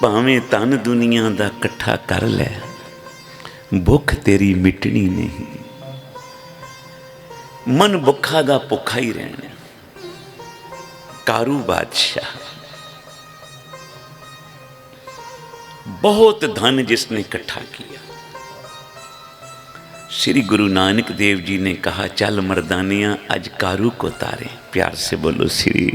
भावें धन दुनिया दा कट्ठा कर लै, भुख तेरी मिटनी नहीं। मन भुखा दा भुखा ही रहना। कारू बादशाह, बहुत धन जिसने इकट्ठा किया। श्री गुरु नानक देव जी ने कहा, चल मर्दानिया आज कारू को तारे। प्यार से बोलो श्री।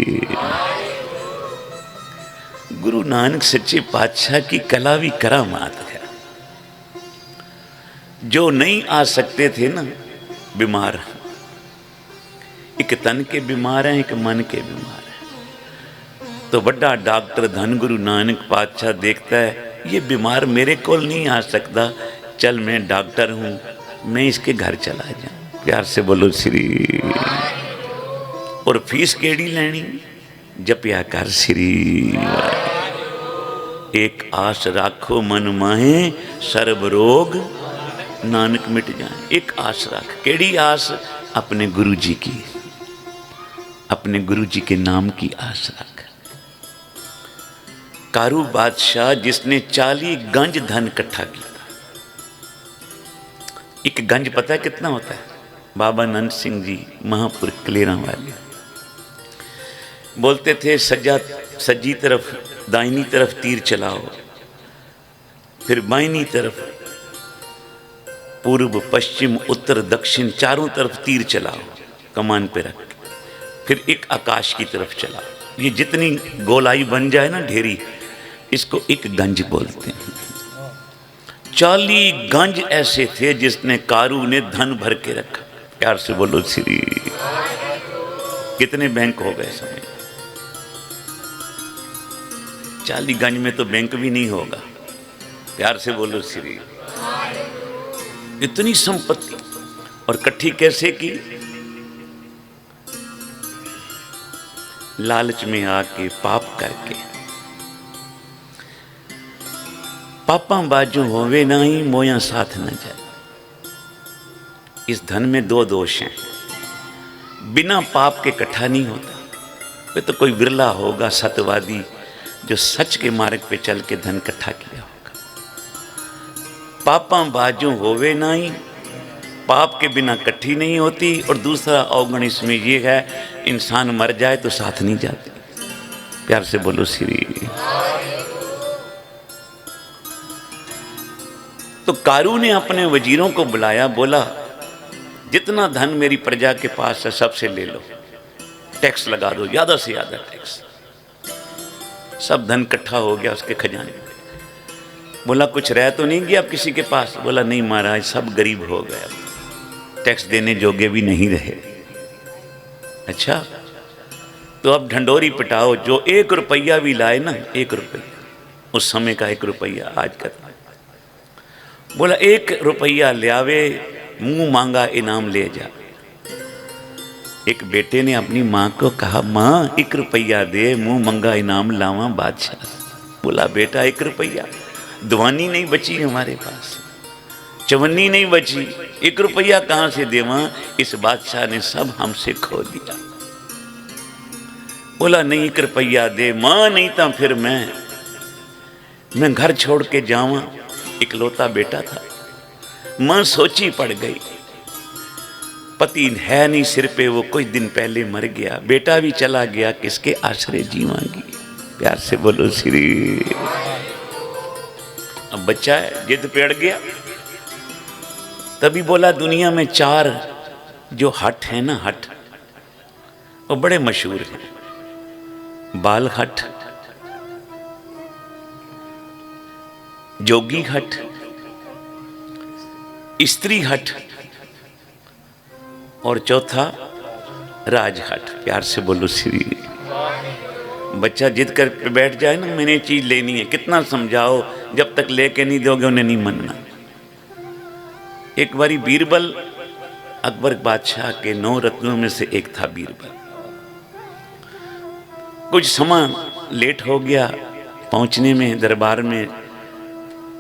गुरु नानक सच्चे पातशाह की कला भी करामात है। जो नहीं आ सकते थे ना बीमार, एक तन के बीमार हैं, एक मन के बीमार हैं, तो बड़ा डॉक्टर धन गुरु नानक पातशाह देखता है ये बीमार मेरे को नहीं आ सकता, चल मैं डॉक्टर हूं, मैं इसके घर चला जाऊं। प्यार से बोलो श्री। और फीस केड़ी लेनी, जपिया कर श्री। एक आस राखो मन माहे, सर्व रोग नानक मिट जाए। एक आस रख, केड़ी आस, अपने गुरु जी की, अपने गुरु जी के नाम की आस रख। कारू बादशाह जिसने 40 गंज धन इकट्ठा किया। एक गंज पता है कितना होता है? बाबा नंद सिंह जी महापुर कलेरा वाले बोलते थे, सज्जी तरफ दाहिनी तरफ तीर चलाओ, फिर बाईनी तरफ पूर्व पश्चिम उत्तर दक्षिण चारों तरफ तीर चलाओ कमान पे रख, फिर एक आकाश की तरफ चलाओ। ये जितनी गोलाई बन जाए ना ढेरी, इसको एक गंज बोलते हैं। 40 गंज ऐसे थे जिसने कारू ने धन भर के रखा। प्यार से बोलो श्री। कितने बैंक हो गए समय? 40 गंज में तो बैंक भी नहीं होगा। प्यार से बोलो श्री। इतनी संपत्ति, और इकट्ठी कैसे की? लालच में आके पाप करके। पापा बाजू होवे नहीं, मोया साथ न जाए। इस धन में 2 दोष हैं। बिना पाप के इकट्ठा नहीं होता। वे तो कोई बिरला होगा सत्यवादी जो सच के मार्ग पे चल के धन इकट्ठा किया होगा। पापा बाजू होवे नहीं, पाप के बिना इकट्ठी नहीं होती। और दूसरा अवगुण इसमें यह है, इंसान मर जाए तो साथ नहीं जाती। प्यार से बोलो श्री। तो कारू ने अपने वजीरों को बुलाया, बोला जितना धन मेरी प्रजा के पास है सबसे ले लो, टैक्स लगा दो, ज्यादा से ज्यादा टैक्स। सब धन इकट्ठा हो गया उसके खजाने में। बोला कुछ रह तो नहीं गया अब किसी के पास? बोला नहीं महाराज, सब गरीब हो गए, टैक्स देने जोगे भी नहीं रहे। अच्छा, तो अब ढंडोरी पिटाओ, जो 1 रुपया भी लाए ना, 1 रुपया, उस समय का 1 रुपया आज का। बोला 1 रुपया ले आवे, मुंह मांगा इनाम ले जा। एक बेटे ने अपनी माँ को कहा, माँ 1 रुपया दे, मुंह मांगा इनाम लावा बादशाह। बोला बेटा 1 रुपया, दुआनी नहीं बची हमारे पास, चवन्नी नहीं बची, 1 रुपया कहाँ से देवा? इस बादशाह ने सब हमसे खो दिया। बोला नहीं 1 रुपया दे माँ, नहीं तो फिर मैं घर छोड़ के जावा। इकलौता बेटा था। मां सोची पड़ गई, पति है नहीं सिर पे, वो कुछ दिन पहले मर गया, बेटा भी चला गया, किसके आश्रय जीवांगी? प्यार से बोलो श्री। अब बच्चा है, जिद पे अड़ गया। तभी बोला दुनिया में 4 जो हट है ना, हट वो बड़े मशहूर हैं। बाल हट, जोगी हट, स्त्री हट, और चौथा राज हट। प्यार से बोलो श्री। बच्चा जिद कर बैठ जाए ना, मैंने चीज लेनी है, कितना समझाओ, जब तक लेके नहीं दोगे उन्हें नहीं मानना। एक बारी बीरबल, अकबर बादशाह के 9 रत्नों में से एक था बीरबल। कुछ समय लेट हो गया पहुंचने में दरबार में,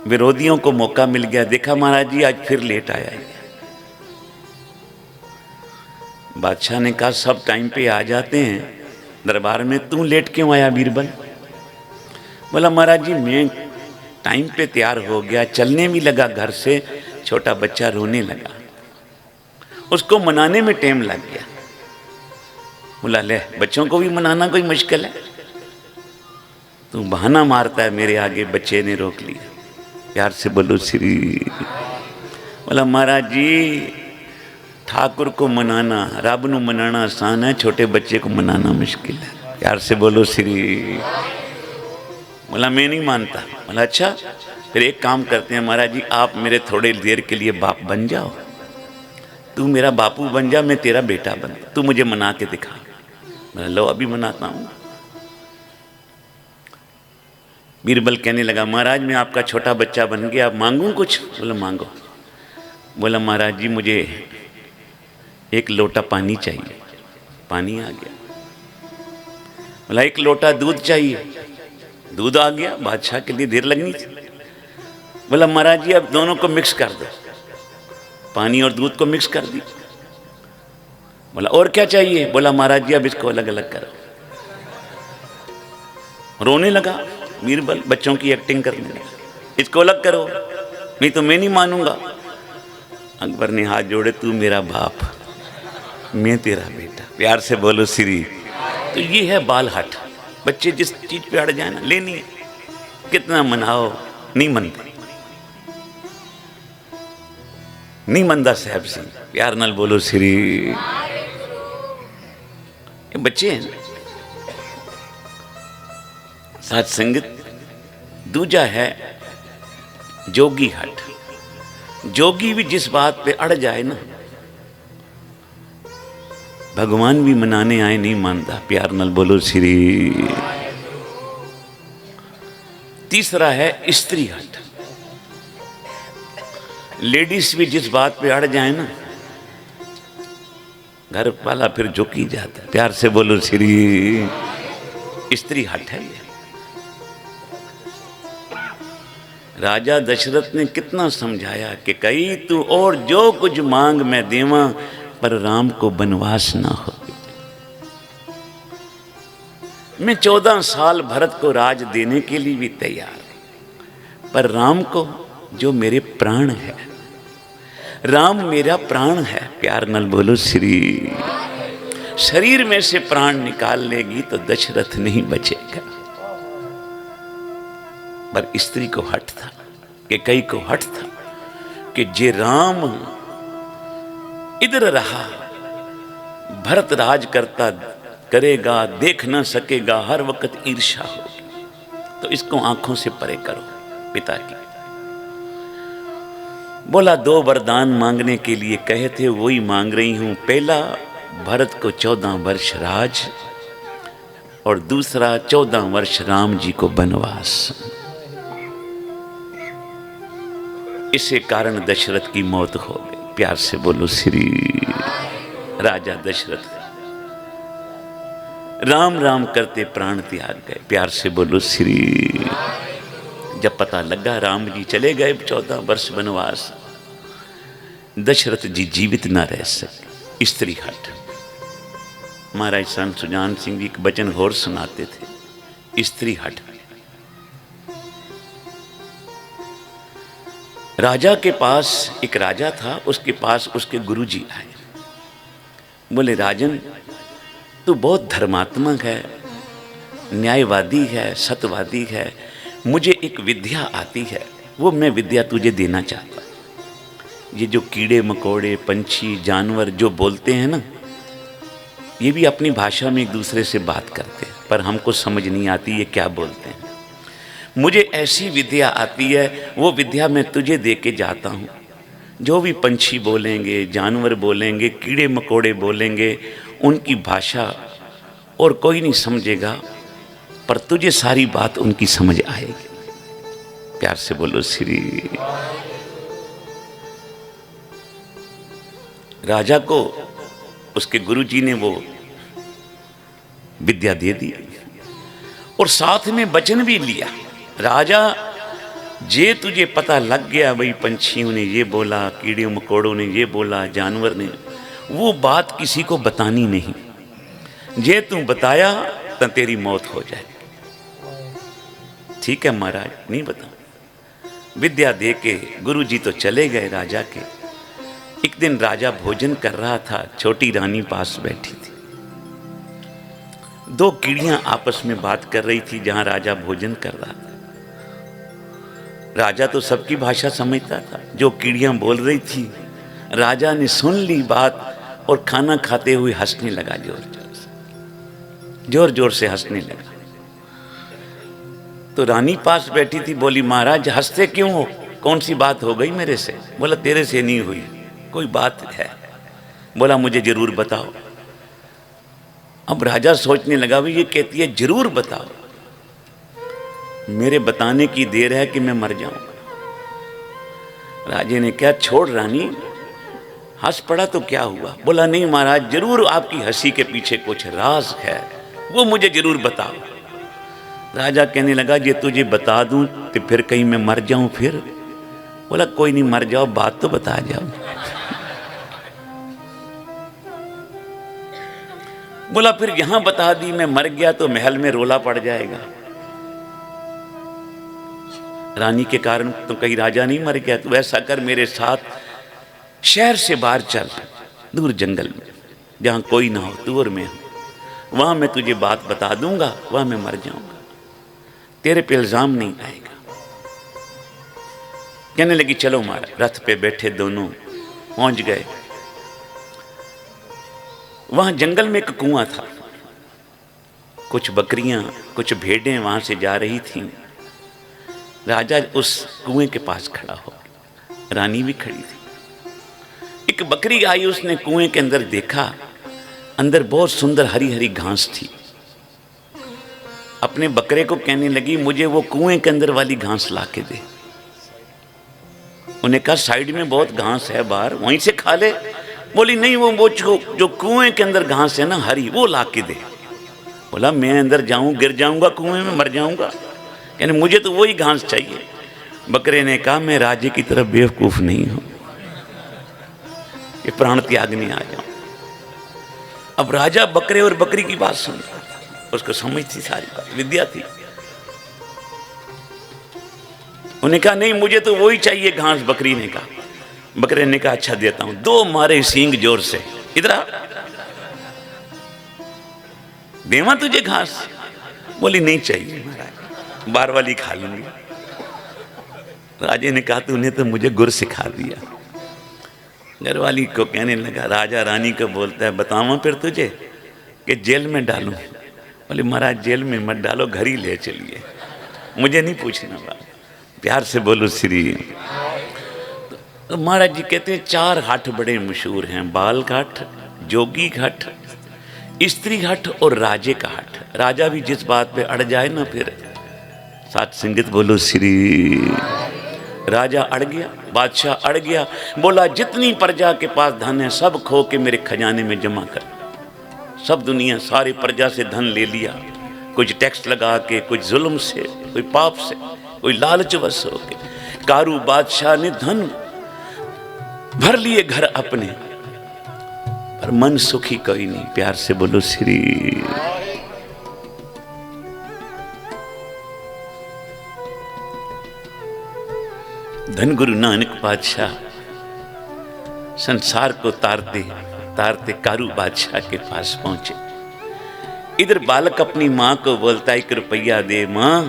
विरोधियों को मौका मिल गया, देखा महाराज जी आज फिर लेट आया है। बादशाह ने कहा सब टाइम पे आ जाते हैं दरबार में, तू लेट क्यों आया बीरबल? बोला महाराज जी मैं टाइम पे तैयार हो गया, चलने भी लगा घर से, छोटा बच्चा रोने लगा, उसको मनाने में टाइम लग गया। बोला ले बच्चों को भी मनाना कोई मुश्किल है, तू बहाना मारता है मेरे आगे। बच्चे ने रोक लिया, प्यार से बोलो श्री। बोला महाराज जी ठाकुर को मनाना, रब नू मनाना आसान है, छोटे बच्चे को मनाना मुश्किल है। प्यार से बोलो श्री। बोला मैं नहीं मानता। बोला अच्छा फिर एक काम करते हैं महाराज जी, आप मेरे थोड़ी देर के लिए बाप बन जाओ, तू मेरा बापू बन जा, मैं तेरा बेटा बन, तू मुझे मना के दिखा। मैं लो अभी मनाता हूँ। बीरबल कहने लगा महाराज मैं आपका छोटा बच्चा बन गया, अब मांगूं कुछ? बोला मांगो। बोला महाराज जी मुझे एक लोटा पानी चाहिए। पानी आ गया। बोला एक लोटा दूध चाहिए। दूध आ गया। बादशाह के लिए देर लगनी थी। बोला महाराज जी अब दोनों को मिक्स कर दो। पानी और दूध को मिक्स कर दी। बोला और क्या चाहिए? बोला महाराज जी अब इसको अलग अलग करो। रोने लगा बीरबल, बच्चों की एक्टिंग करने लगा, इसको अलग करो, नहीं तो मैं नहीं मानूंगा। अकबर ने हाथ जोड़े, तू मेरा बाप, मैं तेरा बेटा। प्यार से बोलो श्री। तो ये है बाल हट। बच्चे जिस चीज पे अड़ जाए ना लेनी है, कितना मनाओ नहीं मनते। नहीं मनदा साहब सिंह। प्यार नाल बोलो श्री। ये बच्चे हैं। साथ संगत दूजा है जोगी हट। जोगी भी जिस बात पे अड़ जाए ना, भगवान भी मनाने आए नहीं मानता। प्यार नाल बोलो श्री। तीसरा है स्त्री हट। लेडीज भी जिस बात पे अड़ जाए ना, घर वाला फिर झुक ही जाता है। प्यार से बोलो श्री। स्त्री हट है ये। राजा दशरथ ने कितना समझाया कि कई तू और जो कुछ मांग मैं देवा, पर राम को बनवास ना हो। मैं 14 साल भरत को राज देने के लिए भी तैयार, पर राम को जो मेरे प्राण है, राम मेरा प्राण है। प्यार नाल बोलो श्री। शरीर में से प्राण निकाल लेगी तो दशरथ नहीं बचेगा। पर स्त्री को हट था, कि कई को हट था कि जे राम इधर रहा, भरत राज करता करेगा, देख ना सकेगा, हर वक्त ईर्ष्या होगी, तो इसको आंखों से परे करो पिता की। बोला 2 वरदान मांगने के लिए कहे थे, वही मांग रही हूं। पहला भरत को 14 वर्ष राज, और दूसरा 14 वर्ष राम जी को बनवास। इसी कारण दशरथ की मौत हो गई। प्यार से बोलो श्री। राजा दशरथ राम राम करते प्राण त्याग गए। प्यार से बोलो श्री। जब पता लगा राम जी चले गए 14 वर्ष बनवास, दशरथ जी जीवित ना रह सके। स्त्री हट। महाराज संत सुजान सिंह जी एक वचन और सुनाते थे, स्त्री हट। राजा के पास एक राजा था, उसके पास उसके गुरुजी आए। बोले राजन तू बहुत धर्मात्मक है, न्यायवादी है, सत्यवादी है, मुझे एक विद्या आती है, वो मैं विद्या तुझे देना चाहता। ये जो कीड़े मकोड़े पंछी जानवर जो बोलते हैं ना, ये भी अपनी भाषा में एक दूसरे से बात करते हैं, पर हमको समझ नहीं आती ये क्या बोलते हैं। मुझे ऐसी विद्या आती है, वो विद्या मैं तुझे दे के जाता हूँ। जो भी पंछी बोलेंगे, जानवर बोलेंगे, कीड़े मकोड़े बोलेंगे, उनकी भाषा और कोई नहीं समझेगा, पर तुझे सारी बात उनकी समझ आएगी। प्यार से बोलो श्री। राजा को उसके गुरुजी ने वो विद्या दे दी और साथ में वचन भी लिया, राजा जे तुझे पता लग गया भाई पंछियों ने ये बोला, कीड़े मकोड़ों ने ये बोला, जानवर ने, वो बात किसी को बतानी नहीं। जे तू बताया तो तेरी मौत हो जाए। ठीक है महाराज, नहीं बताऊं। विद्या दे के गुरु जी तो चले गए राजा के। एक दिन राजा भोजन कर रहा था, छोटी रानी पास बैठी थी। दो कीड़ियां आपस में बात कर रही थी जहां राजा भोजन कर रहा था। राजा तो सबकी भाषा समझता था। जो कीड़ियां बोल रही थी, राजा ने सुन ली बात और खाना खाते हुए हंसने लगा, जोर जोर से हंसने लगा। तो रानी पास बैठी थी, बोली महाराज हंसते क्यों हो, कौन सी बात हो गई मेरे से? बोला तेरे से नहीं हुई, कोई बात है। बोला मुझे जरूर बताओ। अब राजा सोचने लगा, भी ये कहती है जरूर बताओ, मेरे बताने की देर है कि मैं मर जाऊंगा। राजे ने क्या, छोड़ रानी, हंस पड़ा तो क्या हुआ? बोला नहीं महाराज, जरूर आपकी हंसी के पीछे कुछ राज है, वो मुझे जरूर बताओ। राजा कहने लगा, ये तुझे बता दूं तो फिर कहीं मैं मर जाऊं फिर? बोला कोई नहीं, मर जाओ, बात तो बता जाओ। बोला फिर यहां बता दी, मैं मर गया तो महल में रोला पड़ जाएगा। रानी के कारण तो कहीं राजा नहीं मर गया, तो ऐसा कर मेरे साथ शहर से बाहर चल, दूर जंगल में जहां कोई ना हो, तू और मैं हूं, वहां मैं तुझे बात बता दूंगा, वहां मैं मर जाऊंगा, तेरे पे इल्जाम नहीं आएगा। कहने लगी चलो महाराज। रथ पे बैठे दोनों पहुंच गए। वहां जंगल में एक कुआं था, कुछ बकरियां कुछ भेड़ें वहां से जा रही थीं। राजा उस कुएं के पास खड़ा हो, रानी भी खड़ी थी। एक बकरी आई, उसने कुएं के अंदर देखा, अंदर बहुत सुंदर हरी हरी घास थी। अपने बकरे को कहने लगी, मुझे वो कुएं के अंदर वाली घास ला के दे। उन्हें कहा साइड में बहुत घास है बाहर, वहीं से खा ले। बोली नहीं, वो जो कुएं के अंदर घास है ना हरी, वो ला के दे। बोला मैं अंदर जाऊं गिर जाऊंगा कुएं में, मर जाऊंगा, यानी मुझे तो वही घास चाहिए। बकरे ने कहा मैं राजे की तरफ बेवकूफ नहीं हूं कि प्राण त्यागने आ जाऊं। अब राजा बकरे और बकरी की बात सुन रहा था, उसको समझ थी सारी बात, विद्या थी। उन्हें कहा नहीं मुझे तो वही चाहिए घास। बकरी ने कहा, बकरे ने कहा अच्छा देता हूं। दो मारे सींग जोर से, इधर आ, देवा तुझे घास? बोली नहीं चाहिए महाराज, बार वाली खा लूंगी। राजे ने कहा तूने तो मुझे गुर सिखा दिया। घरवाली को कहने लगा, राजा रानी को बोलता है बताऊं फिर तुझे कि जेल में डालूं? बोले महाराज जेल में मत डालो, घर ही ले चलिए, मुझे नहीं पूछना बात, प्यार से बोलो श्री। तो महाराज जी कहते हैं 4 घाट बड़े मशहूर हैं, बाल घाट, जोगी घाट, स्त्री घाट और राजे का घाट। राजा भी जिस बात पे अड़ जाए ना, फिर साथ संगत बोलो श्री। राजा अड़ गया, बादशाह अड़ गया, बोला जितनी प्रजा के पास धन है सब खो के मेरे खजाने में जमा कर। सब दुनिया सारी प्रजा से धन ले लिया, कुछ टैक्स लगा के, कुछ जुल्म से, कोई पाप से, कोई लालचवश हो के। कारू बादशाह ने धन भर लिए घर अपने, पर मन सुखी कोई नहीं। प्यार से बोलो श्री। धन गुरु नानक बादशाह संसार को तारते तारते कारू बादशाह के पास पहुंचे। इधर बालक अपनी मां को बोलता है 1 रुपया दे मां,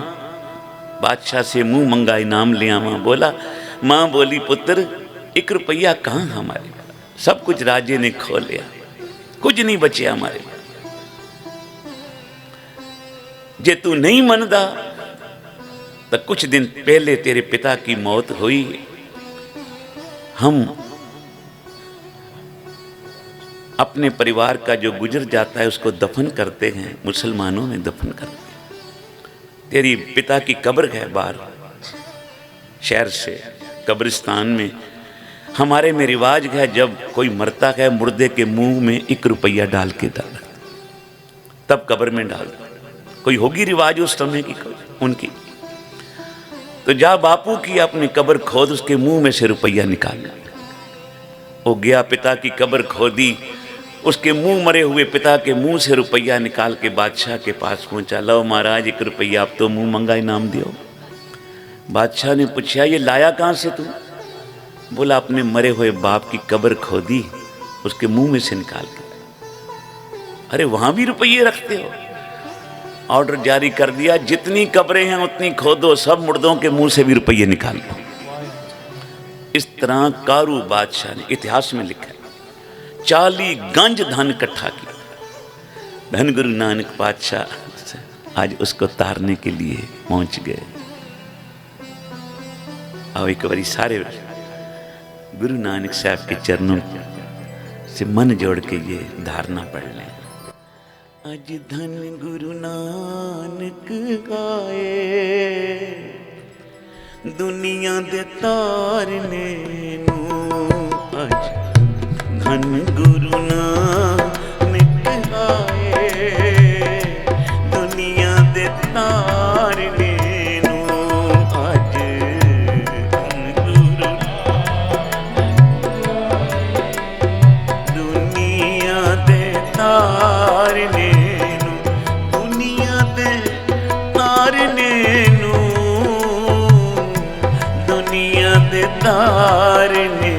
बादशाह से मुंह मंगा इनाम ले आवा। बोला मां बोली पुत्र 1 रुपया कहां हमारे, सब कुछ राजे ने खो लिया, कुछ नहीं बचे हमारे। जे तू नहीं मनदा तो कुछ दिन पहले तेरे पिता की मौत हुई, हम अपने परिवार का जो गुजर जाता है उसको दफन करते हैं, मुसलमानों में दफन करते हैं। तेरी पिता की कब्र है बाहर शहर से, कब्रिस्तान में हमारे में रिवाज है जब कोई मरता है मुर्दे के मुंह में 1 रुपया डाल के डाल, तब कब्र में डाल। कोई होगी रिवाज उस समय की उनकी, तो जा बापू की अपनी कब्र खोद, उसके मुंह में से रुपया निकाल। वो गया, पिता की कब्र खोदी, उसके मुंह मरे हुए पिता के मुंह से रुपया निकाल के बादशाह के पास पहुंचा। लो महाराज 1 रुपया, आप तो मुंह मंगा इनाम दियो। बादशाह ने पूछा ये लाया कहाँ से तू? बोला अपने मरे हुए बाप की कब्र खोदी, उसके मुंह में से निकाल के। अरे वहां भी रुपये रखते हो? ऑर्डर जारी कर दिया, जितनी कब्रें हैं उतनी खोदो, सब मुर्दों के मुंह से भी रुपये निकाल लो। इस तरह कारू बादशाह ने इतिहास में लिखा 40 गंज धन इकट्ठा किया। धन गुरु नानक बादशाह आज उसको तारने के लिए पहुंच गए। अब एक बारी सारे गुरु नानक साहब के चरणों से मन जोड़ के ये धारणा पढ़ लें। अज धन गुरु नानक गाए, दुनिया दे तारने नूं। अज धन गुरु नानक गाए, दुनिया दे तारने नूं। अज धन गुरु दुनिया दे तारने, तारने नूं। दुनिया दे तारने।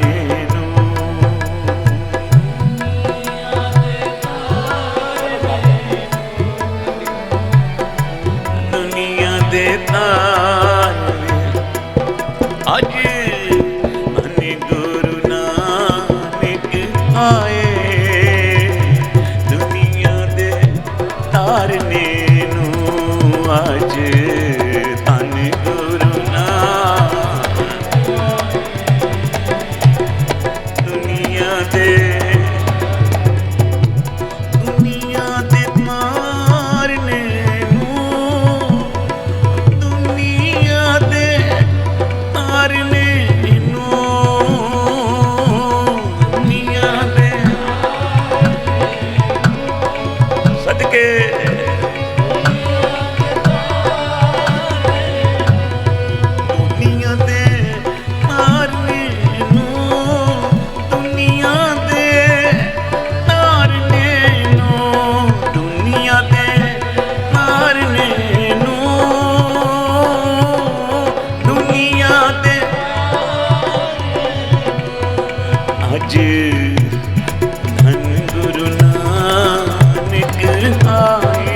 अज धन गुरु नानक आए,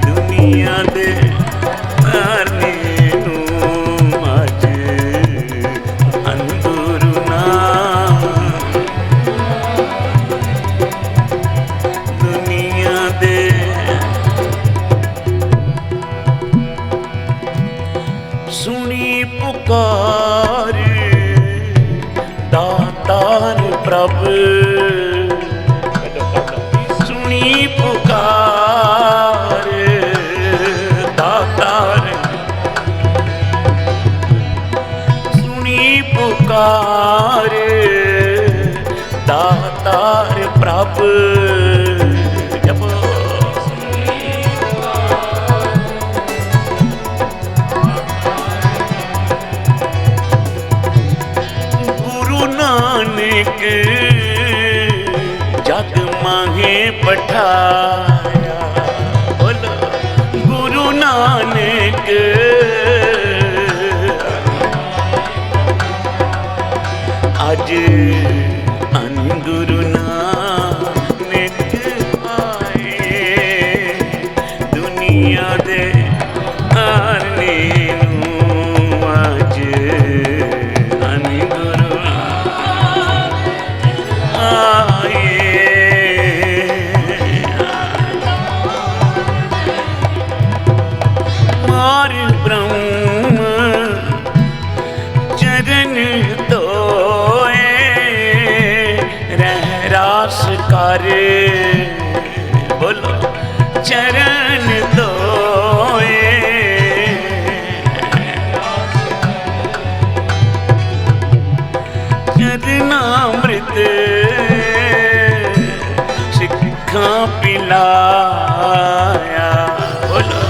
दुनिया दे तारने नूं। अज धन गुरु सुनी पुकार दातार, सुनी पुकार दातार प्रभु। जब गुरु नानक जग माहे पठाया, बोलो गुरु नानक आज अन गुरु नानक आए, दुनिया दे तारने नूं। आज अन गुरु आए, मार ब्रह्म चरण धोए, रह रास कर, बोलो चरण धोए। चरनामृत सिक्खा पिलाया, बोलो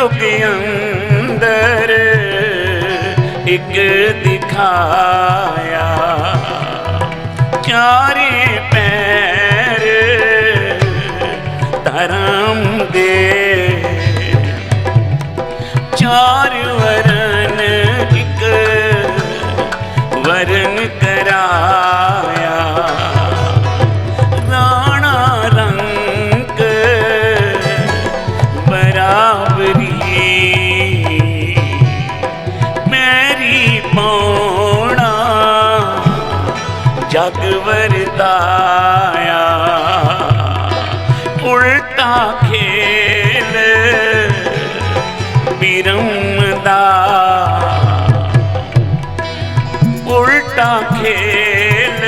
जुग अंदर एक दिखाया, चारे पैर धर्म दे, चार वरन एक वरन कराया, राणा रंग बराबरी मेरी पौना जग वरताया, उल्टा खेल बिरमदा, उल्टा खेल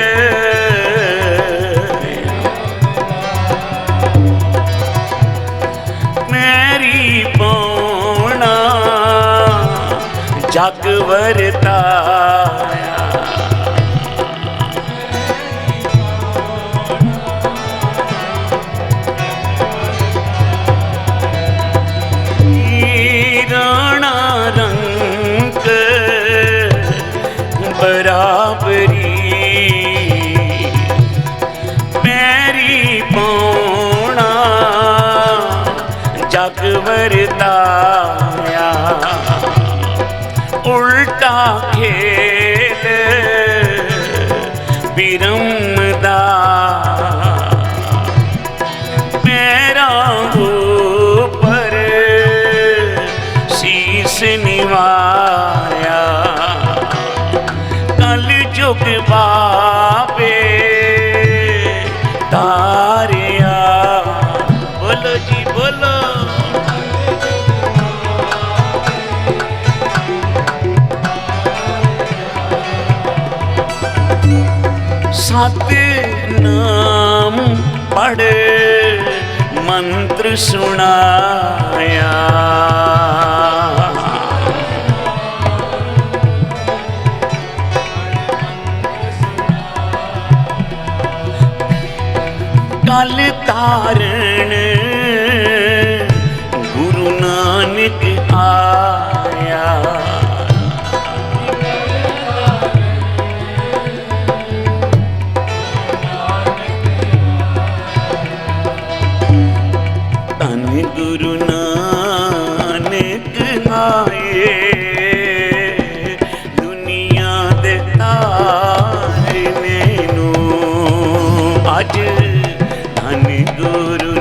मेरी पौना जग वरताया। राणा रंग बराबरी मेरी पौना जग वरताया, उल्टा खेल बिरमदा मेरा ऊपर शीस निवाया, कल जुग बाबे तारिया। बोलो जी बोलो। सत नाम पढ़ मंत्र सुनाया, कल तारण गुरु नानक आया, धन गुरु नानक आए दुनिया दे तारने नू, अज धन गुरु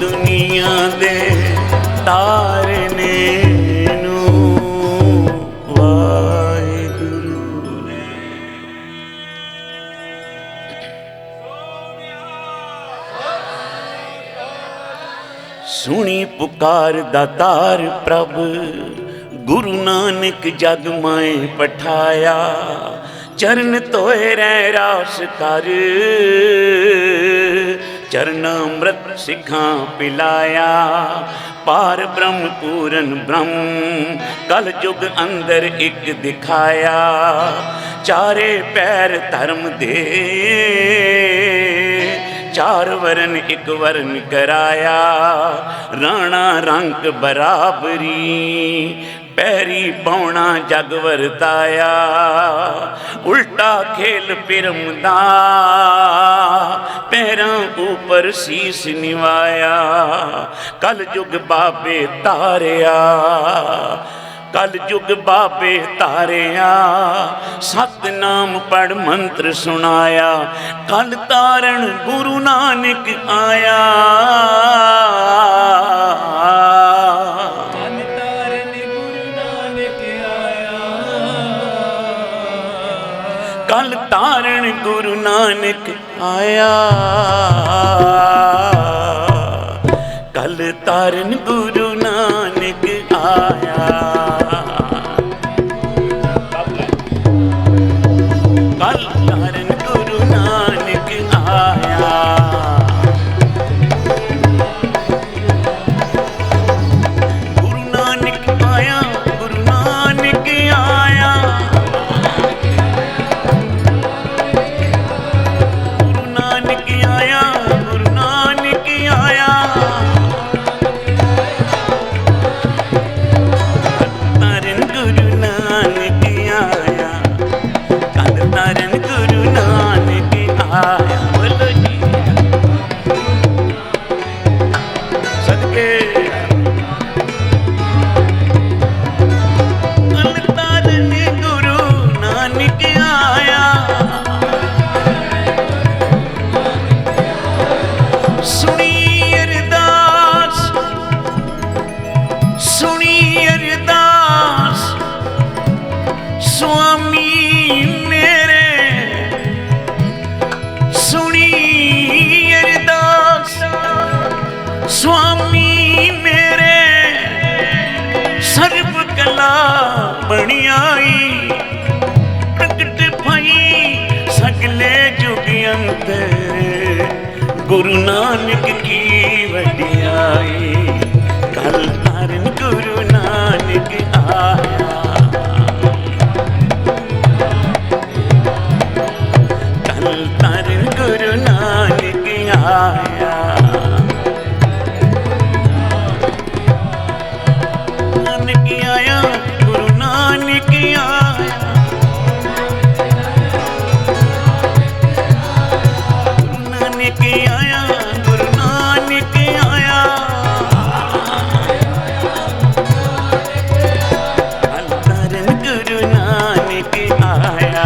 दुनिया दे तारने नू, वाहिगुरु ने। सुनी पुकार दातार प्रभ, गुरु नानक जग माए पठाया, चरण धोए रह रास कर, चरणामृत सिखां पिलाया, पार ब्रह्म पूरन ब्रह्म कल जुग अंदर एक दिखाया, चारे पैर धर्म दे, चार वरन एक वरन कराया, राणा रंग बराबरी पैरी पौना जग वरताया, उल्टा खेल पिरमदा पैरों ऊपर शीस निवाया, कल जुग बाबे तारिया, कल जुग बाबे तारिया, सतनाम पढ़ मंत्र सुनाया, कल तारण गुरु नानक आया, कल तारण गुरु नानक आया, कल तारण गुरु नानक आया, कल तारण गुरु नानक आया, कल तारण गुरु नानक आया, गुरु नानक आया, गुरु नानक आया, गुरु नानक आया, गुरु नानक स्वामी मेरे सर्व कला बनी आई, प्रकट भई सगले जुग अंतर, गुरु नानक की वडियाई। कल तारन गुरु नानक आया, कल तारन गुरु नानक आया। नानक आया, गुरु नानक आया, गुरु नानक आया, गुरु नानक आया। कल तारन गुरु नानक आया,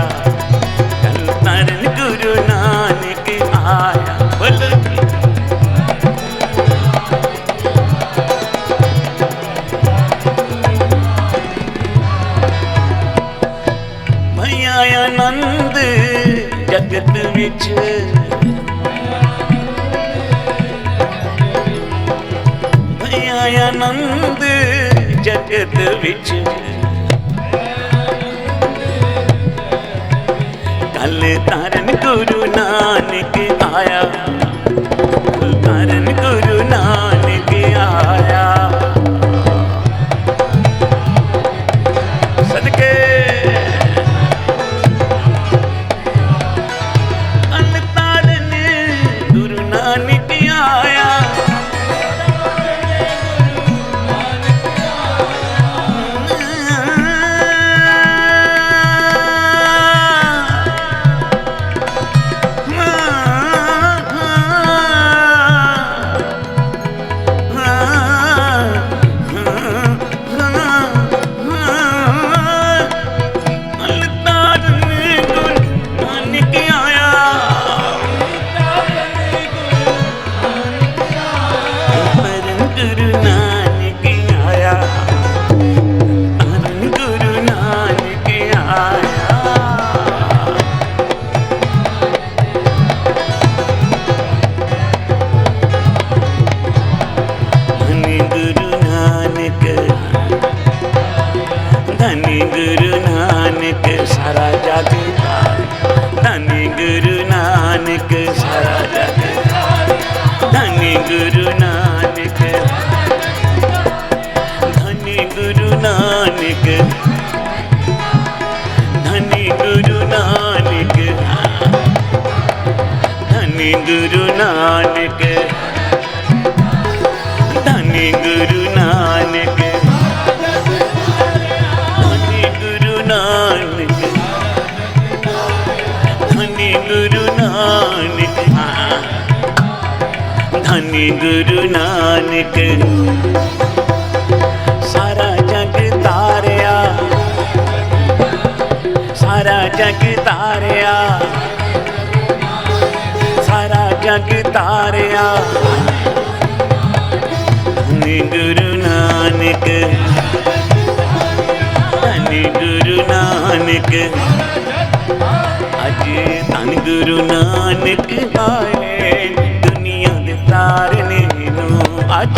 कल तारन गुरु नानक आया। बोलो भैया आनंद जगत विच, भैया आनंद जगत विच, कल तारन गुरु नानक आया, कल तारन गुरु नानक आया। सदके कल तारन गुरु नानक आया, धनी गुरु नानक सारा जग, धनी गुरु नानक सारा जग, धनी गुरु नानक, धनी गुरु नानक, धनी गुरु नानक, धनी गुरु नानक, धनी गुरु नानक, धनी गुरु नानक, धनी गुरु नानक। सारा जग तारिया, सारा जग तारिया, सारा जग तारिया, धनी गुरु नानक, धनी गुरु नानक। अज धन गुरु नानक आए, दुनिया दे तारने नू अज।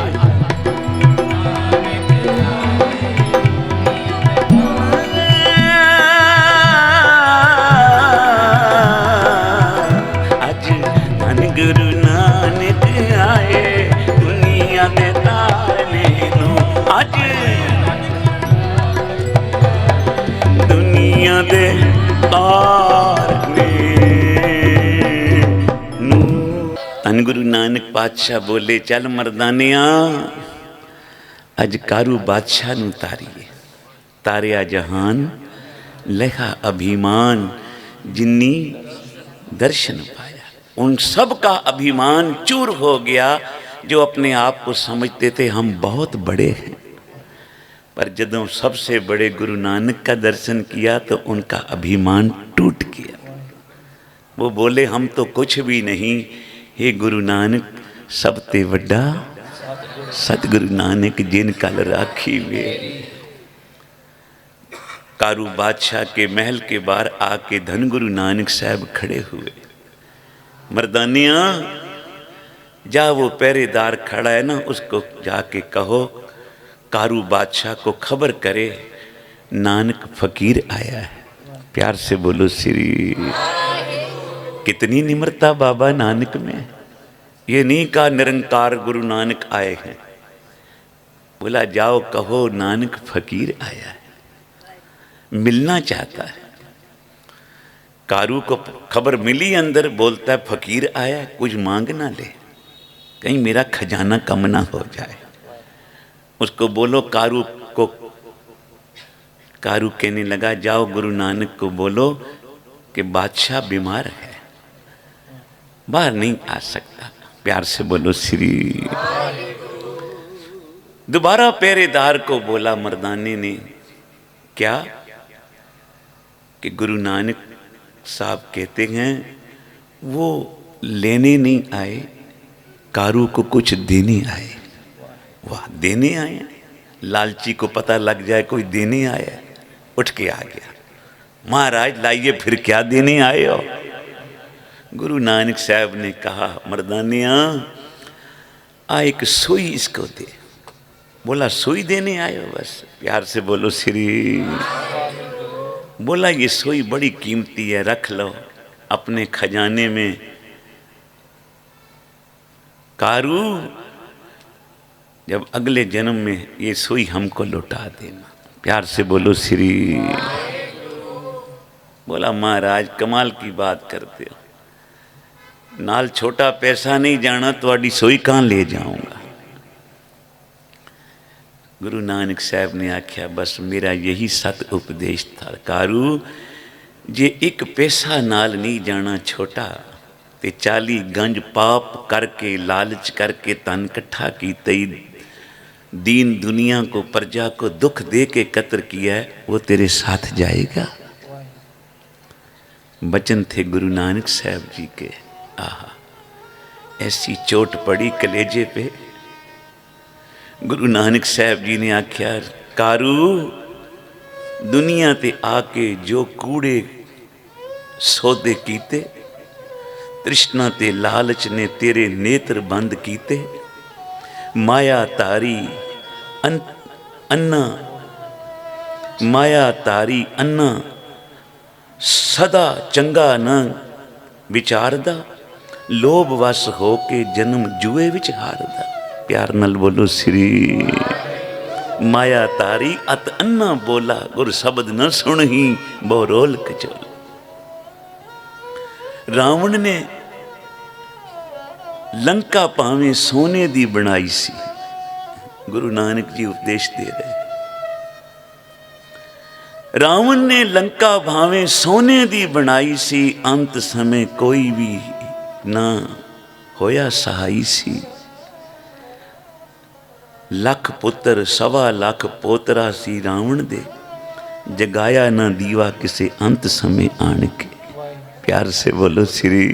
अज धन गुरु नानक आए, दुनिया दे तारने नू अज, दुनिया दे धन गुरु नानक पातशाह बोले, चल मर्दानिया अज कारू बादशाह नू तारीए, तारिया जहान लहा अभिमान, जिन्नी दर्शन पाया उन सब का अभिमान चूर हो गया, जो अपने आप को समझते थे हम बहुत बड़े हैं। पर जदों सबसे बड़े गुरु नानक का दर्शन किया तो उनका अभिमान टूट गया। वो बोले हम तो कुछ भी नहीं, हे गुरु नानक सब ते वड्डा सतगुरु नानक जिन कल राखी वे। कारू बादशाह के महल के बाहर आके धन गुरु नानक साहब खड़े हुए। मर्दानिया जा वो पहरेदार खड़ा है ना, उसको जाके कहो कारू बादशाह को खबर करे नानक फकीर आया है। प्यार से बोलो श्री। कितनी निम्रता बाबा नानक में। ये नहीं कहा निरंकार गुरु नानक आए हैं, बोला जाओ कहो नानक फकीर आया है, मिलना चाहता है। कारू को खबर मिली अंदर, बोलता है फकीर आया है, कुछ मांग ना ले, कहीं मेरा खजाना कम ना हो जाए। उसको बोलो कारू को, कारू कहने लगा जाओ गुरु नानक को बोलो कि बादशाह बीमार है, बाहर नहीं आ सकता। प्यार से बोलो श्री। दोबारा पहरेदार को बोला मर्दाने ने, क्या कि गुरु नानक साहब कहते हैं वो लेने नहीं आए, कारू को कुछ देने आए। वाह, देने आए। लालची को पता लग जाए कोई देने आया, उठ के आ गया। महाराज लाइए फिर क्या देने आए हो। गुरु नानक साहब ने कहा मर्दानिया आ एक सुई इसको दे। बोला सुई देने आए हो बस। प्यार से बोलो श्री। बोला ये सुई बड़ी कीमती है, रख लो अपने खजाने में। कारू जब अगले जन्म में ये सुई हमको लौटा देना। प्यार से बोलो श्री। बोला महाराज कमाल की बात करते हो, नाल छोटा पैसा नहीं जाना, थोड़ी सोई कहाँ ले जाऊंगा। गुरु नानक साहब ने आख्या बस मेरा यही सत उपदेश था, कारू जे एक पैसा नाल नहीं जाना छोटा, ते 40 गंज पाप करके लालच करके तन इकट्ठा की, दीन दुनिया को प्रजा को दुख दे के कतर किया है, वो तेरे साथ जाएगा। वचन थे गुरु नानक साहब जी के। आहा, ऐसी चोट पड़ी कलेजे पे। गुरु नानक साहब जी ने आख्या कारू दुनिया ते आके जो कूड़े सौदे कीते, तृष्णा ते लालच ने तेरे नेत्र बंद कीते, माया तारी अन्ना, माया तारी अन्ना सदा चंगा न विचारदा, लोभ वस हो के जन्म जुए विच हारदा। प्यार नल बोलो श्री। माया तारी अत अन्ना बोला, गुर शब्द न सुन ही बोरोल कचोल। रावण ने लंका भावें सोने दी बनाई सी। गुरु नानक जी उपदेश दे रहे। रावण ने लंका भावें सोने दी बनाई सी, अंत समय कोई भी ना होया सहाई सी। लख पुत्र 1.25 लाख पोतरा सी रावण दे, जगाया ना दीवा किसे अंत समय आन के। प्यार से बोलो श्री।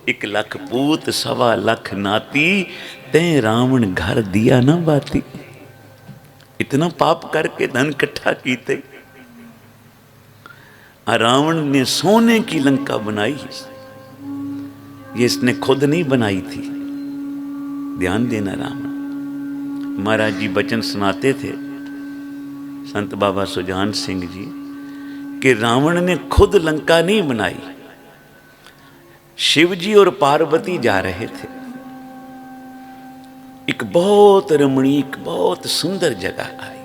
1 लाख पूत 1.25 लाख नाती, ते रावण घर दिया ना बाती। इतना पाप करके धन इकट्ठा कीते। रावण ने सोने की लंका बनाई, ये इसने खुद नहीं बनाई थी। ध्यान देना, रावण महाराज जी वचन सुनाते थे संत बाबा सुजान सिंह जी कि रावण ने खुद लंका नहीं बनाई। शिव जी और पार्वती जा रहे थे, एक बहुत रमणीक बहुत सुंदर जगह आई।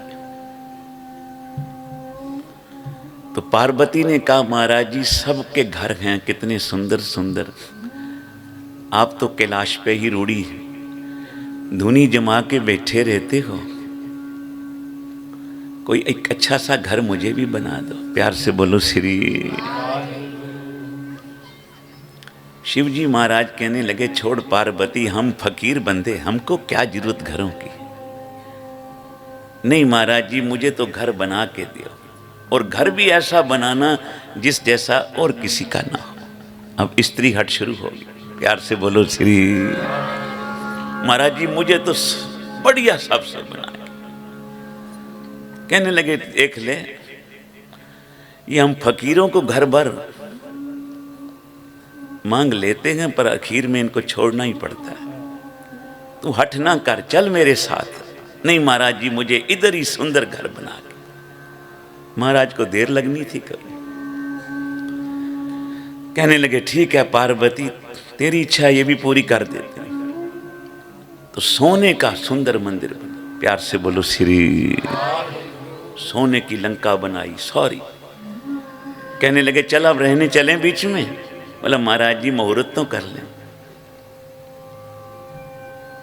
तो पार्वती ने कहा महाराज जी सबके घर हैं कितने सुंदर सुंदर, आप तो कैलाश पे ही रूढ़ी धुनी जमा के बैठे रहते हो, कोई एक अच्छा सा घर मुझे भी बना दो। प्यार से बोलो श्री। शिव जी महाराज कहने लगे छोड़ पार्वती, हम फकीर बंदे, हमको क्या जरूरत घरों की। नहीं महाराज जी मुझे तो घर बना के दियो, और घर भी ऐसा बनाना जिस जैसा और किसी का ना हो। अब स्त्री हट शुरू होगी। प्यार से बोलो श्री। महाराज जी मुझे तो बढ़िया सबसे बनाए। कहने लगे देख ले, ये हम फकीरों को घर भर मांग लेते हैं पर आखिर में इनको छोड़ना ही पड़ता है। तू हठ ना कर, चल मेरे साथ। नहीं महाराज जी, मुझे इधर ही सुंदर घर बना के। महाराज को देर लगनी थी कभी। कहने लगे ठीक है पार्वती, तेरी इच्छा ये भी पूरी कर देते हैं। तो सोने का सुंदर मंदिर बना। प्यार से बोलो श्री। सोने की लंका बनाई। सॉरी, कहने लगे चल अब रहने चलें बीच में। बोला महाराज जी मुहूर्त तो कर लें।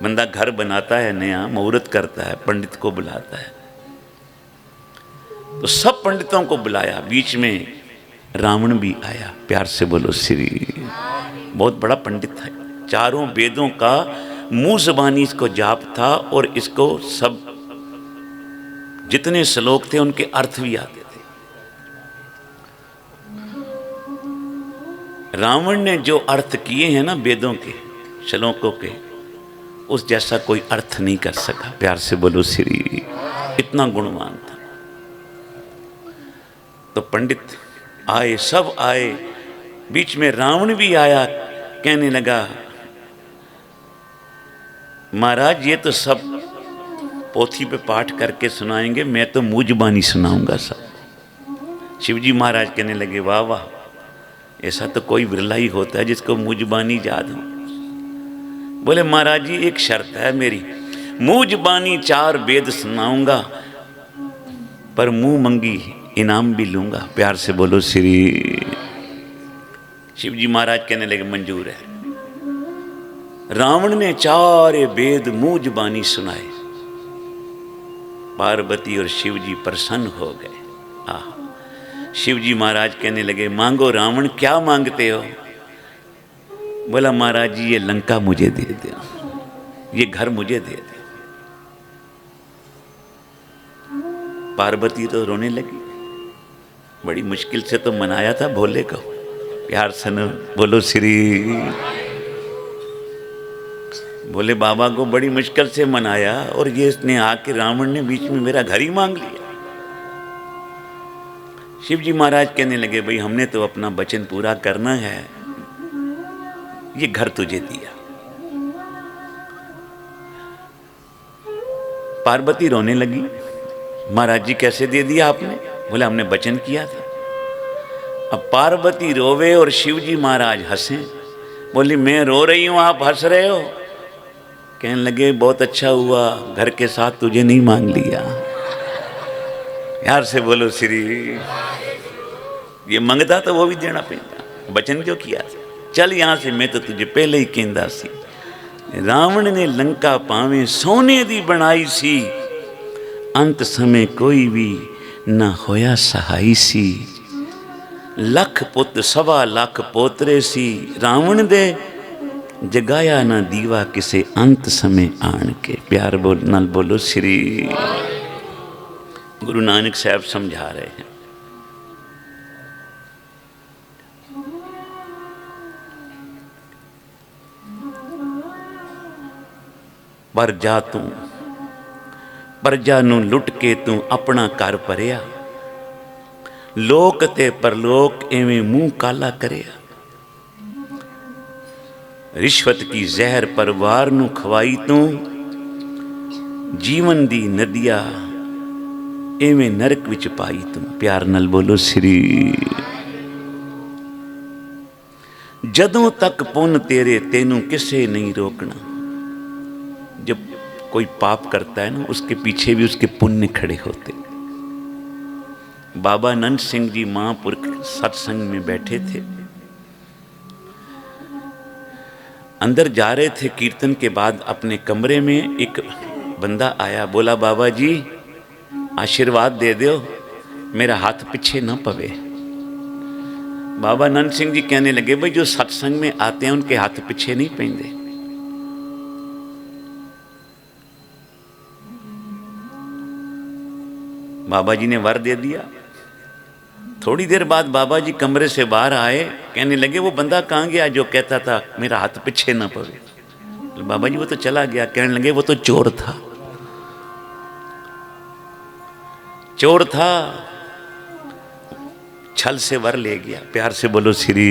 बंदा घर बनाता है नया, मुहूर्त करता है, पंडित को बुलाता है। तो सब पंडितों को बुलाया, बीच में रावण भी आया। प्यार से बोलो श्री। बहुत बड़ा पंडित था, चारों वेदों का मुंह ज़बानी इसको जाप था और इसको सब जितने श्लोक थे उनके अर्थ भी आते थे। रावण ने जो अर्थ किए हैं ना वेदों के श्लोकों के, उस जैसा कोई अर्थ नहीं कर सका। प्यार से बोलो श्री। इतना गुणवान था। तो पंडित आए, सब आए, बीच में रावण भी आया। कहने लगा महाराज ये तो सब पोथी पे पाठ करके सुनाएंगे, मैं तो मुंह ज़बानी सुनाऊंगा सब। शिवजी महाराज कहने लगे वाह वाह, ऐसा तो कोई बिरला ही होता है जिसको मुंह ज़बानी याद हो। बोले महाराज जी एक शर्त है मेरी, मुंह ज़बानी 4 वेद सुनाऊंगा पर मुंह मंगी इनाम भी लूंगा। प्यार से बोलो श्री। शिवजी महाराज कहने लगे मंजूर है। रावण ने 4 वेद मुंह ज़बानी सुनाए। पार्वती और शिवजी प्रसन्न हो गए। आह, शिवजी महाराज कहने लगे मांगो रावण, क्या मांगते हो? बोला महाराज जी ये लंका मुझे दे दो, ये घर मुझे दे दो। पार्वती तो रोने लगी। बड़ी मुश्किल से तो मनाया था भोले को। प्यार से न बोलो श्री। बोले बाबा को बड़ी मुश्किल से मनाया और ये इसने आके रावण ने बीच में मेरा घर ही मांग लिया। शिवजी महाराज कहने लगे भाई हमने तो अपना वचन पूरा करना है, ये घर तुझे दिया। पार्वती रोने लगी। महाराज जी कैसे दे दिया आपने? बोले हमने वचन किया था। अब पार्वती रोवे और शिवजी महाराज हंसे। बोली मैं रो रही हूं, आप हंस रहे हो। कहने लगे बहुत अच्छा हुआ घर के साथ तुझे नहीं मांग लिया। यार से बोलो श्री। ये मंगता तो वो भी देना पड़ता, वचन जो किया चल यहां से, मैं तो तुझे पहले ही कहंदा सी। रावण ने लंका पावे सोने दी बनाई सी, अंत समय कोई भी ना होया सहाई सी। लख पुत 1.25 लाख पोतरे सी, रावण दे जगाया ना दीवा किसे अंत समय आन के। प्यार बोल नाल बोलो श्री। गुरु नानक साहब समझा रहे हैं। पर जा तू प्रजा नूं लुट के तू अपना घर भरिया, लोक ते परलोक एवें मुंह काला करिया। रिश्वत की जहर परिवार नूं खवाई तू, जीवन दी नदिया एवें नरक विच पाई तू। प्यार नाल बोलो श्री। जदों तक पुन तेरे तेनू किसे नहीं रोकना। जब कोई पाप करता है ना, उसके पीछे भी उसके पुण्य खड़े होते। बाबा नंद सिंह जी महापुरख सत्संग में बैठे थे, अंदर जा रहे थे कीर्तन के बाद। अपने कमरे में एक बंदा आया, बोला बाबा जी आशीर्वाद दे दो, मेरा हाथ पीछे ना पवे। बाबा नंद सिंह जी कहने लगे भाई जो सत्संग में आते हैं उनके हाथ पीछे नहीं पहनते। बाबा जी ने वर दे दिया। थोड़ी देर बाद बाबा जी कमरे से बाहर आए, कहने लगे वो बंदा कहाँ गया जो कहता था मेरा हाथ पीछे ना पवे? बाबा जी वो तो चला गया। कहने लगे वो तो चोर था, चोर था, छल से वर ले गया। प्यार से बोलो श्री।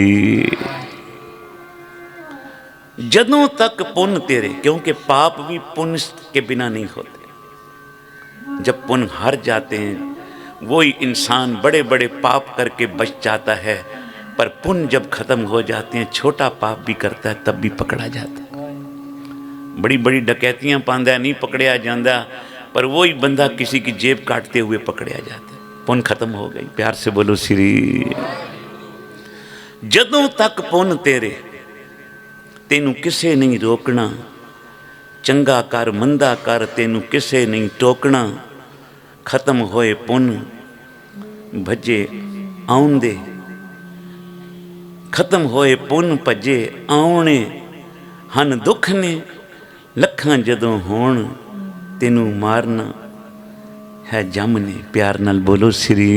जदों तक पुण्य तेरे, क्योंकि पाप भी पुण्य के बिना नहीं होते। जब पुण्य हार जाते हैं वही इंसान बड़े बड़े पाप करके बच जाता है, पर पुण्य जब खत्म हो जाते हैं छोटा पाप भी करता है तब भी पकड़ा जाता है। बड़ी बड़ी डकैतियां पांदा नहीं पकड़िया जाता, पर वही बंदा किसी की जेब काटते हुए पकड़िया जाता है। पुण्य खत्म हो गई। प्यार से बोलो श्री। जदों तक पुण्य तेरे, तेनू किसे नहीं रोकना। चंगा कर मंदा कर, तेनू किसे नहीं टोकना। खत्म होए पुण्य भजे आउंदे, खत्म होए पुण्य भजे आउणे। हन दुख ने लखां जदों होण, तेनू मारना है जम ने। प्यार नाल बोलो श्री।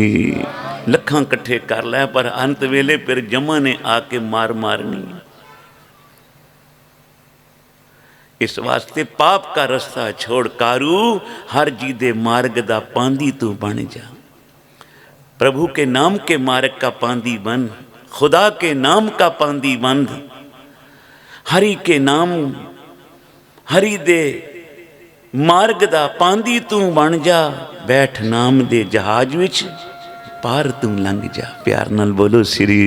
लखां कट्ठे कर लै, पर अंत वेले फिर जमा ने आके मार मारनी। इस वास्ते पाप का रास्ता छोड़ कारू, हर जी दे मार्ग दा पांदी तू बन जा। प्रभु के नाम के मार्ग का पांदी बन, खुदा के नाम का पांदी बंद। हरि के नाम, हरि दे मार्ग दा पांदी तू बन जा। बैठ नाम दे जहाज विच, पार तू लंघ जा। प्यार नाल बोलो श्री।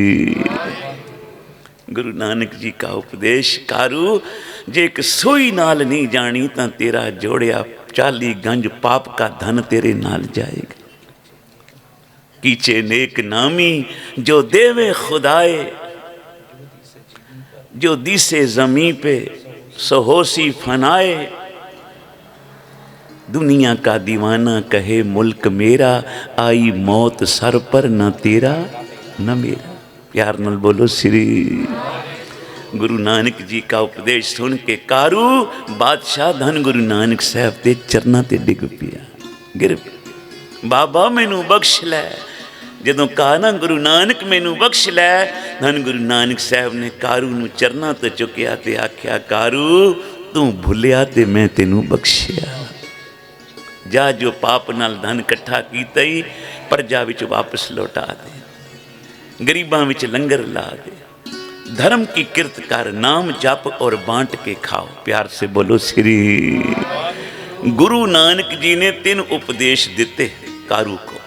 गुरु नानक जी का उपदेश, कारू जे एक सोई नाल नहीं जानी तां तेरा जोड़िया 40 गंज पाप का धन तेरे नाल जाएगा। कीचे नेक नामी जो देवे खुदाए, जो दिसे जमी पे सहोसी फनाए। दुनिया का दीवाना कहे मुल्क मेरा, आई मौत सर पर न तेरा न मेरा। प्यार नाल बोलो श्री। गुरु नानक जी का उपदेश सुन के कारू बादशाह धन गुरु नानक साहब के चरना ते डिग पिया, गिर पिया। बाबा मैनू बख्श लै। जदों कहा ना गुरु नानक मैनू बख्श लै, धन गुरु नानक साहब ने कारू नू चरना ते चुकिया ते आख्या, कारू तू भुलिया ते मैं तेनू बख्शिया। जा जो पाप नाल धन इकट्ठा कीता ही प्रजा विच वापस लौटा दे, गरीबां विच लंगर ला दे। धर्म की किरत कर, नाम जप और बांट के खाओ। प्यार से बोलो श्री। गुरु नानक जी ने 3 उपदेश दिते कारू को।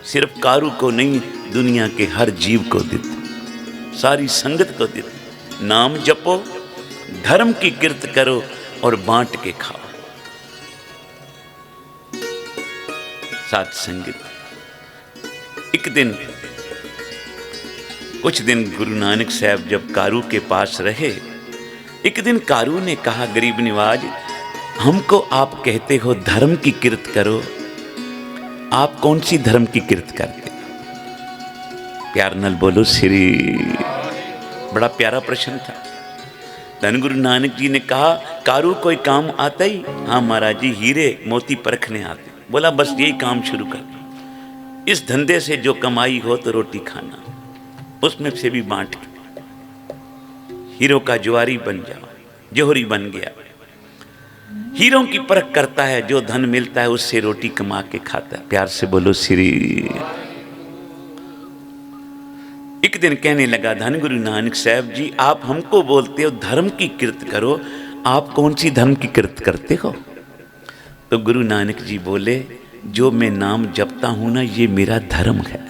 सिर्फ कारू को नहीं, दुनिया के हर जीव को देते, सारी संगत को देते। नाम जपो, धर्म की किरत करो और बांट के खाओ। साथ संगत। एक दिन, कुछ दिन गुरु नानक साहब जब कारू के पास रहे, एक दिन कारू ने कहा, गरीब निवाज हमको आप कहते हो धर्म की किरत करो, आप कौन सी धर्म की किरत करते? प्यार नाल बोलो श्री। बड़ा प्यारा प्रश्न था। धन गुरु नानक जी ने कहा, कारू कोई काम आता ही? हाँ महाराज जी, हीरे मोती परखने आते। बोला बस यही काम शुरू कर, इस धंधे से जो कमाई हो तो रोटी खाना, उसमें से भी बांट के। हीरो का जुआरी बन जाओ, जोहरी बन गया। हीरों की परख करता है, जो धन मिलता है उससे रोटी कमा के खाता है। प्यार से बोलो श्री। एक दिन कहने लगा, धन गुरु नानक साहब जी आप हमको बोलते हो धर्म की किरत करो, आप कौन सी धर्म की किरत करते हो? तो गुरु नानक जी बोले, जो मैं नाम जपता हूं ना, ये मेरा धर्म है।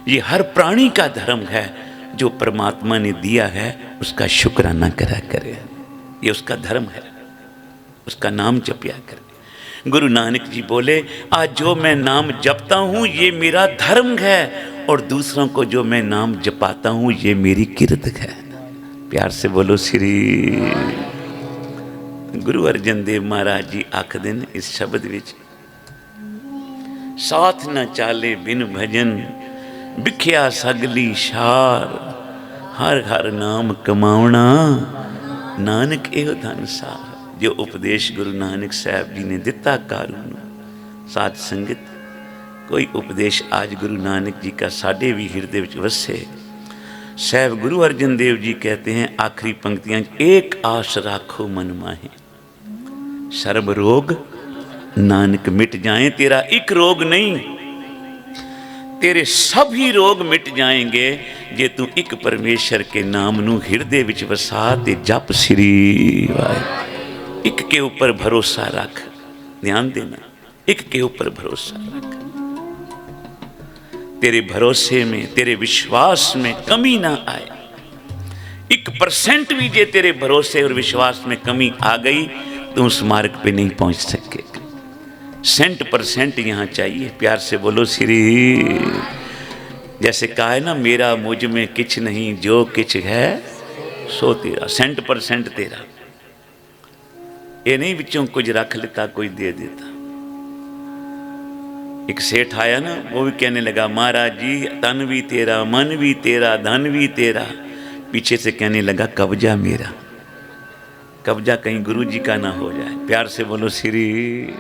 ये हर प्राणी का धर्म है। जो परमात्मा ने दिया है उसका शुक्राना करा करे, ये उसका धर्म है, उसका नाम जपया करे। गुरु नानक जी बोले, आज जो मैं नाम जपता हूं ये मेरा धर्म है, और दूसरों को जो मैं नाम जपाता हूं ये मेरी किरत है। प्यार से बोलो श्री। गुरु अर्जन देव महाराज जी आखदे ने इस शब्द विच, साथ न चाले बिन भजन, बिख्या सगली शार। हर हर नाम कमावना, नानक एहो धन सार। जो उपदेश गुरु नानक साहब जी ने दिता कारू नूं। साध संगत, कोई उपदेश आज गुरु नानक जी का साडे भी हिरदे विच वसे। साहब गुरु अर्जन देव जी कहते हैं आखिरी पंक्तियां, एक आस राखो मन माहे, सर्ब रोग नानक मिट जाए। तेरा एक रोग नहीं, तेरे सभी रोग मिट जाएंगे जे तू एक परमेश्वर के नाम नू हृदय विच वसा ते जप श्री वाहिगुरू। एक के ऊपर भरोसा रख, ध्यान देना, एक के ऊपर भरोसा रख। तेरे भरोसे में, तेरे विश्वास में कमी ना आए। 1% भी जे तेरे भरोसे और विश्वास में कमी आ गई तो उस मार्ग पे नहीं पहुंच सकेगा। 100% यहां चाहिए। प्यार से बोलो श्री। जैसे कहा है ना, मेरा मुझ में किछ नहीं, जो किछ है सो तेरा। 100% तेरा। ये नहीं विचों कुछ रख लेता कोई दे देता। एक सेठ आया ना, वो भी कहने लगा महाराज जी तन भी तेरा, मन भी तेरा, धन भी तेरा। पीछे से कहने लगा कब्जा मेरा। कब्जा कहीं गुरु जी का ना हो जाए। प्यार से बोलो श्री।